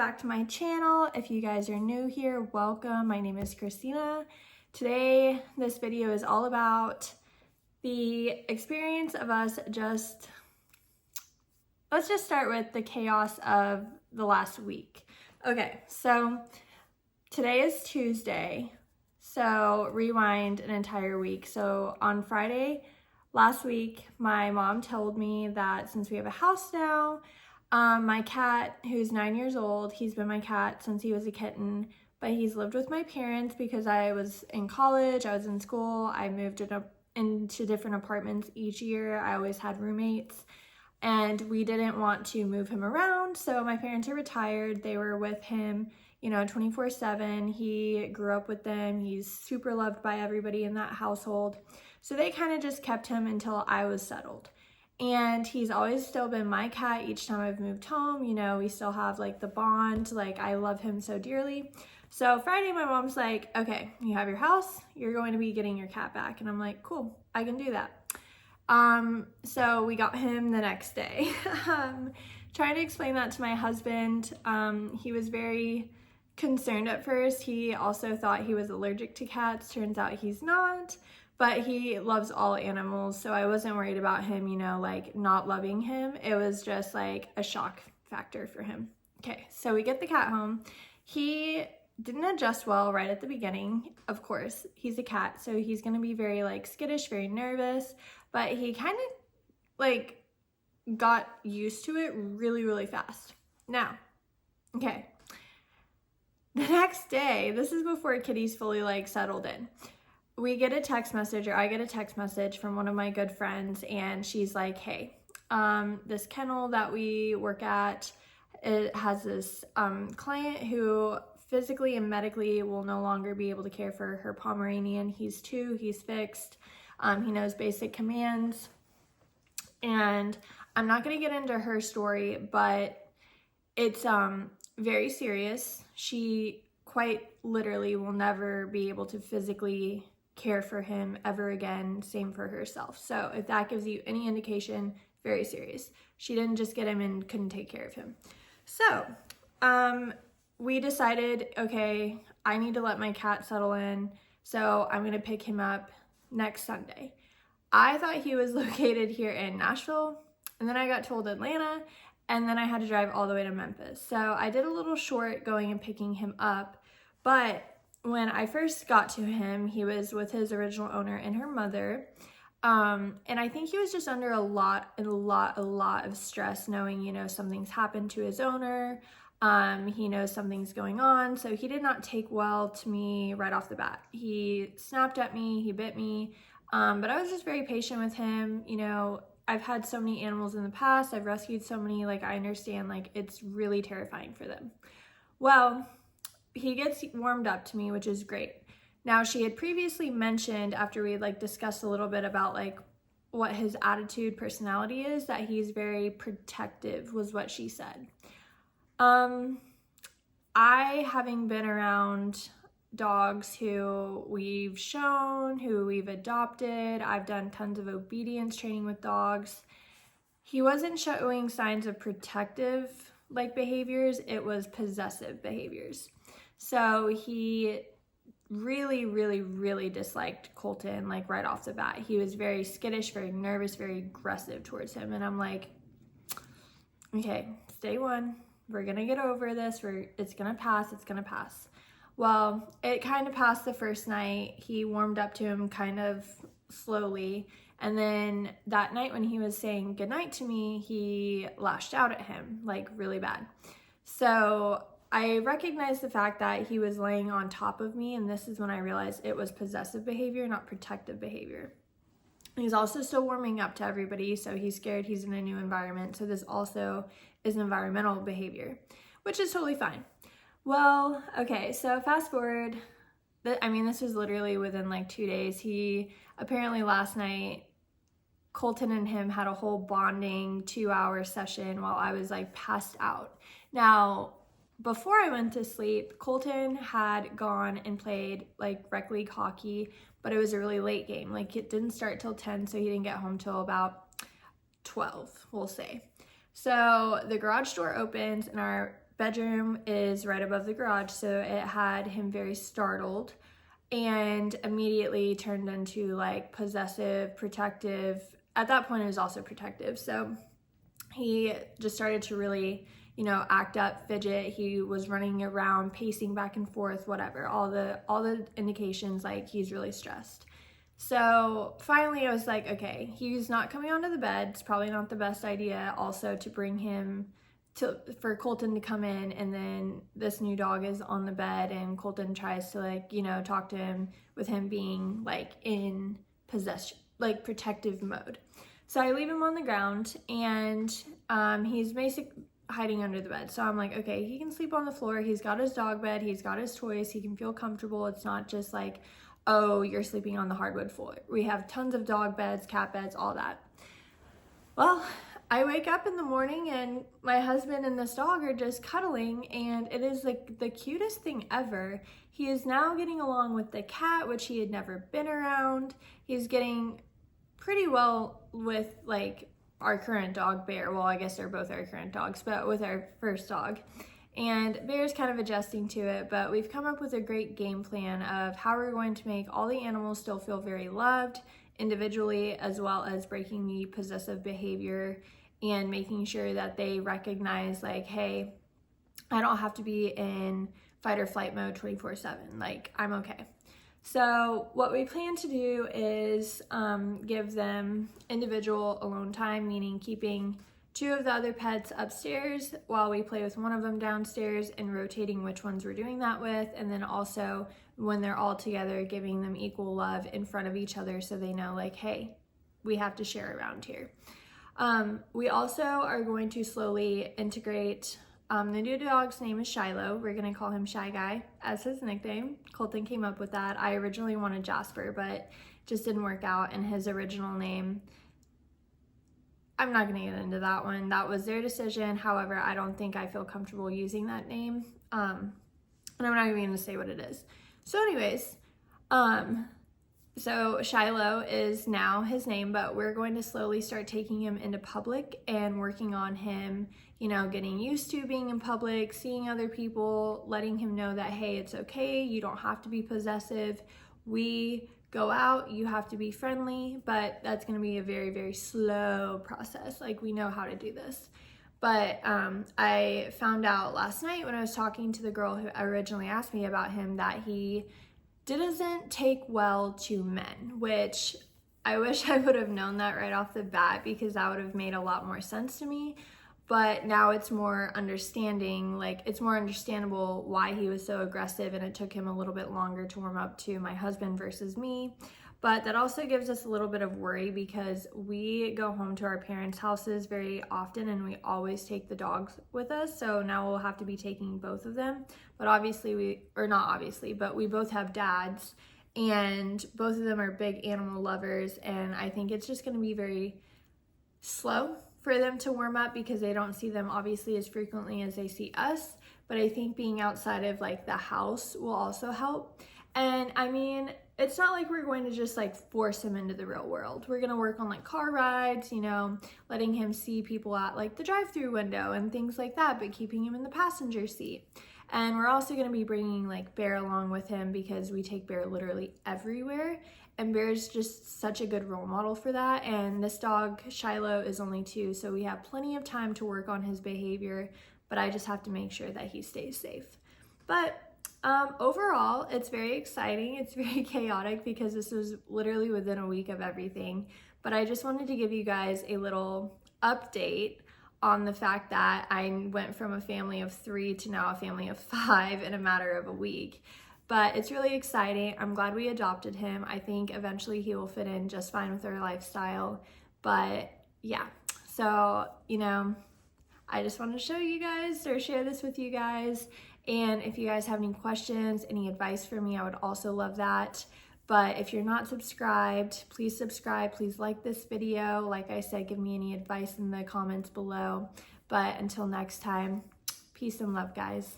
back to my channel. If you guys are new here, welcome. My name is Christina. Today, this video is all about the experience of us let's just start with the chaos of the last week. Okay, so today is Tuesday, so rewind an entire week. So on Friday last week, my mom told me that since we have a house now, my cat, who's 9 years old, he's been my cat since he was a kitten, but he's lived with my parents because I was in college, I was in school, I moved into different apartments each year. I always had roommates, and we didn't want to move him around, so my parents are retired. They were with him, 24/7. He grew up with them. He's super loved by everybody in that household. So they kind of just kept him until I was settled. And he's always still been my cat each time I've moved home. We still have like the bond. Like, I love him so dearly. So Friday, my mom's like, okay, you have your house, you're going to be getting your cat back. And I'm like, cool, I can do that. So we got him the next day. Trying to explain that to my husband. He was very concerned at first. He also thought he was allergic to cats. Turns out he's not. But he loves all animals, so I wasn't worried about him, like not loving him. It was just like a shock factor for him. Okay, so we get the cat home. He didn't adjust well right at the beginning. Of course, he's a cat, so he's gonna be very like skittish, very nervous, but he kind of like got used to it really, really fast. Now, okay, the next day, this is before Kitty's fully like settled in. We get a text message, or I get a text message from one of my good friends, and she's like, hey, this kennel that we work at, it has this client who physically and medically will no longer be able to care for her Pomeranian. He's 2, he's fixed, he knows basic commands, and I'm not going to get into her story, but it's very serious. She quite literally will never be able to physically care for him ever again. Same for herself. So if that gives you any indication, very serious. She didn't just get him and couldn't take care of him. So we decided, okay, I need to let my cat settle in, so I'm gonna pick him up next Sunday. I thought he was located here in Nashville, and then I got told Atlanta, and then I had to drive all the way to Memphis. So I did a little short going and picking him up, but when I first got to him, he was with his original owner and her mother. And I think he was just under a lot of stress, knowing, something's happened to his owner. He knows something's going on. So he did not take well to me right off the bat. He snapped at me, he bit me. But I was just very patient with him. I've had so many animals in the past. I've rescued so many, I understand, it's really terrifying for them. Well, he gets warmed up to me, which is great. Now, she had previously mentioned, after we had discussed a little bit about what his attitude, personality is, that he's very protective, was what she said. I, having been around dogs who we've shown, who we've adopted, I've done tons of obedience training with dogs. He wasn't showing signs of protective behaviors, it was possessive behaviors. So he really disliked Colton, right off the bat. He was very skittish, very nervous, very aggressive towards him. And I'm like, okay, it's day 1. We're gonna get over this. It's gonna pass. Well, it kind of passed the first night. He warmed up to him kind of slowly. And then that night when he was saying goodnight to me, he lashed out at him, really bad. So I recognized the fact that he was laying on top of me, and this is when I realized it was possessive behavior, not protective behavior. He's also still warming up to everybody, so he's scared he's in a new environment. So this also is environmental behavior, which is totally fine. Well, okay, so fast forward. This was literally within 2 days. He apparently last night, Colton and him had a whole bonding 2-hour session while I was passed out. Now, before I went to sleep, Colton had gone and played rec league hockey, but it was a really late game. It didn't start till 10, so he didn't get home till about 12, we'll say. So the garage door opens and our bedroom is right above the garage, so it had him very startled and immediately turned into like possessive, protective. At that point, it was also protective. So he just started to really, you know, act up, fidget. He was running around, pacing back and forth, whatever. All the indications like he's really stressed. So finally I was like, okay, he's not coming onto the bed. It's probably not the best idea also to bring him for Colton to come in, and then this new dog is on the bed and Colton tries to like, you know, talk to him with him being like in possession, like protective mode. So I leave him on the ground, and he's basically hiding under the bed. So I'm like, okay, he can sleep on the floor. He's got his dog bed. He's got his toys. He can feel comfortable. It's not just like, oh, you're sleeping on the hardwood floor. We have tons of dog beds, cat beds, all that. Well, I wake up in the morning and my husband and this dog are just cuddling, and it is like the cutest thing ever. He is now getting along with the cat, which he had never been around. He's getting pretty well with like our current dog, Bear. Well, I guess they're both our current dogs, but with our first dog. And Bear's kind of adjusting to it, but we've come up with a great game plan of how we're going to make all the animals still feel very loved individually, as well as breaking the possessive behavior and making sure that they recognize like, hey, I don't have to be in fight or flight mode 24/7. Like, I'm okay. So what we plan to do is give them individual alone time, meaning keeping 2 of the other pets upstairs while we play with one of them downstairs, and rotating which ones we're doing that with. And then also when they're all together, giving them equal love in front of each other so they know like, hey, we have to share around here. We also are going to slowly integrate, the new dog's name is Shiloh. We're going to call him Shy Guy as his nickname. Colton came up with that. I originally wanted Jasper, but just didn't work out. And his original name, I'm not going to get into that one. That was their decision. However, I don't think I feel comfortable using that name. And I'm not even going to say what it is. So anyways, so Shiloh is now his name, but we're going to slowly start taking him into public and working on him, you know, getting used to being in public, seeing other people, letting him know that, hey, it's okay. You don't have to be possessive. We go out, you have to be friendly, but that's going to be a very, very slow process. Like, we know how to do this. But I found out last night when I was talking to the girl who originally asked me about him that he doesn't take well to men, which I wish I would have known that right off the bat, because that would have made a lot more sense to me. But now it's more understanding, like it's more understandable why he was so aggressive, and it took him a little bit longer to warm up to my husband versus me. But that also gives us a little bit of worry, because we go home to our parents' houses very often and we always take the dogs with us. So now we'll have to be taking both of them. But obviously we both have dads, and both of them are big animal lovers. And I think it's just going to be very slow for them to warm up, because they don't see them obviously as frequently as they see us. But I think being outside of like the house will also help. And I mean, it's not like we're going to just like force him into the real world. We're going to work on like car rides, you know, letting him see people at like the drive-through window and things like that, but keeping him in the passenger seat. And we're also going to be bringing like Bear along with him, because we take Bear literally everywhere. And Bear's just such a good role model for that. And this dog, Shiloh, is only 2, so we have plenty of time to work on his behavior, but I just have to make sure that he stays safe. But overall, it's very exciting. It's very chaotic, because this was literally within a week of everything. But I just wanted to give you guys a little update on the fact that I went from a family of 3 to now a family of 5 in a matter of a week. But it's really exciting. I'm glad we adopted him. I think eventually he will fit in just fine with our lifestyle. But yeah, so, you know, I just wanted to show you guys or share this with you guys. And if you guys have any questions, any advice for me, I would also love that. But if you're not subscribed, please subscribe. Please like this video. Like I said, give me any advice in the comments below. But until next time, peace and love, guys.